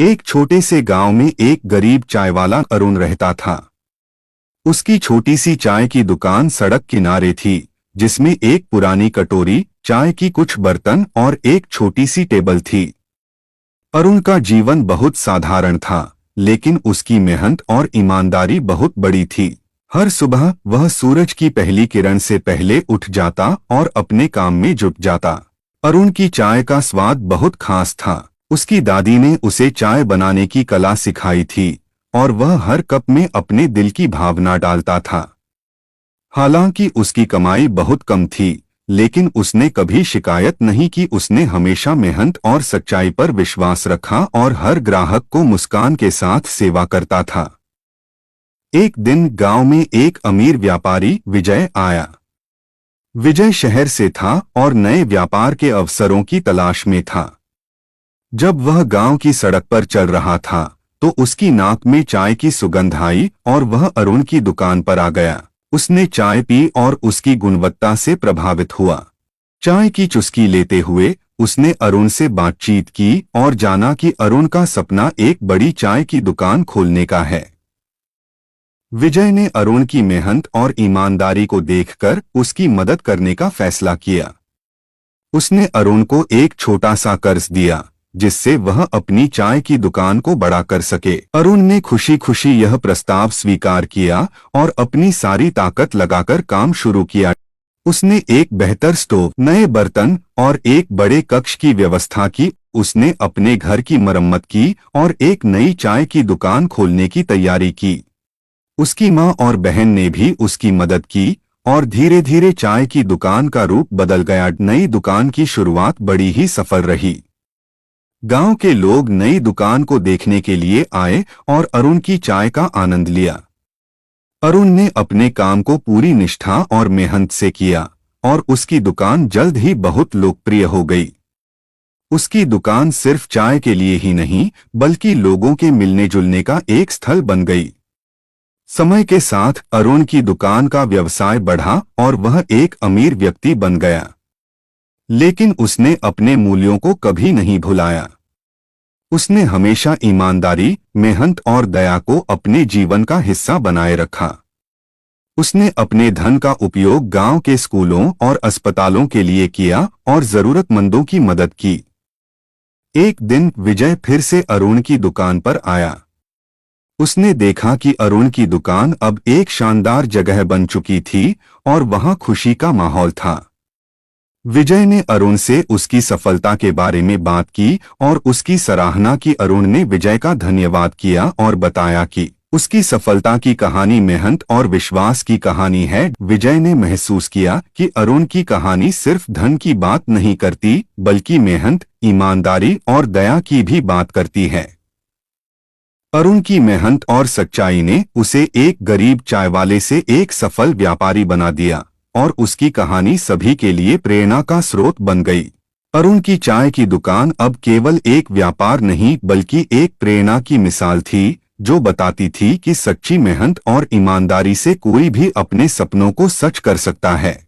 एक छोटे से गांव में एक गरीब चायवाला अरुण रहता था। उसकी छोटी सी चाय की दुकान सड़क किनारे थी, जिसमें एक पुरानी कटोरी, चाय की कुछ बर्तन और एक छोटी सी टेबल थी। अरुण का जीवन बहुत साधारण था, लेकिन उसकी मेहनत और ईमानदारी बहुत बड़ी थी। हर सुबह वह सूरज की पहली किरण से पहले उठ जाता और अपने काम में जुट जाता। अरुण की चाय का स्वाद बहुत खास था। उसकी दादी ने उसे चाय बनाने की कला सिखाई थी और वह हर कप में अपने दिल की भावना डालता था। हालांकि उसकी कमाई बहुत कम थी, लेकिन उसने कभी शिकायत नहीं की। उसने हमेशा मेहनत और सच्चाई पर विश्वास रखा और हर ग्राहक को मुस्कान के साथ सेवा करता था। एक दिन गांव में एक अमीर व्यापारी विजय आया। विजय शहर से था और नए व्यापार के अवसरों की तलाश में था। जब वह गांव की सड़क पर चल रहा था, तो उसकी नाक में चाय की सुगंध आई और वह अरुण की दुकान पर आ गया। उसने चाय पी और उसकी गुणवत्ता से प्रभावित हुआ। चाय की चुस्की लेते हुए उसने अरुण से बातचीत की और जाना कि अरुण का सपना एक बड़ी चाय की दुकान खोलने का है। विजय ने अरुण की मेहनत और ईमानदारी को देखकर उसकी मदद करने का फैसला किया। उसने अरुण को एक छोटा सा कर्ज दिया, जिससे वह अपनी चाय की दुकान को बड़ा कर सके। अरुण ने खुशी खुशी यह प्रस्ताव स्वीकार किया और अपनी सारी ताकत लगाकर काम शुरू किया। उसने एक बेहतर स्टोव, नए बर्तन और एक बड़े कक्ष की व्यवस्था की। उसने अपने घर की मरम्मत की और एक नई चाय की दुकान खोलने की तैयारी की। उसकी मां और बहन ने भी उसकी मदद की और धीरे धीरे चाय की दुकान का रूप बदल गया। नई दुकान की शुरुआत बड़ी ही सफल रही। गांव के लोग नई दुकान को देखने के लिए आए और अरुण की चाय का आनंद लिया। अरुण ने अपने काम को पूरी निष्ठा और मेहनत से किया और उसकी दुकान जल्द ही बहुत लोकप्रिय हो गई। उसकी दुकान सिर्फ चाय के लिए ही नहीं, बल्कि लोगों के मिलने जुलने का एक स्थल बन गई। समय के साथ अरुण की दुकान का व्यवसाय बढ़ा और वह एक अमीर व्यक्ति बन गया। लेकिन उसने अपने मूल्यों को कभी नहीं भुलाया। उसने हमेशा ईमानदारी, मेहनत और दया को अपने जीवन का हिस्सा बनाए रखा। उसने अपने धन का उपयोग गांव के स्कूलों और अस्पतालों के लिए किया और जरूरतमंदों की मदद की। एक दिन विजय फिर से अरुण की दुकान पर आया। उसने देखा कि अरुण की दुकान अब एक शानदार जगह बन चुकी थी और वहां खुशी का माहौल था। विजय ने अरुण से उसकी सफलता के बारे में बात की और उसकी सराहना की। अरुण ने विजय का धन्यवाद किया और बताया कि उसकी सफलता की कहानी मेहनत और विश्वास की कहानी है। विजय ने महसूस किया कि अरुण की कहानी सिर्फ धन की बात नहीं करती, बल्कि मेहनत, ईमानदारी और दया की भी बात करती है। अरुण की मेहनत और सच्चाई ने उसे एक गरीब चायवाले से एक सफल व्यापारी बना दिया और उसकी कहानी सभी के लिए प्रेरणा का स्रोत बन गई। अरुण की चाय की दुकान अब केवल एक व्यापार नहीं, बल्कि एक प्रेरणा की मिसाल थी, जो बताती थी कि सच्ची मेहनत और ईमानदारी से कोई भी अपने सपनों को सच कर सकता है।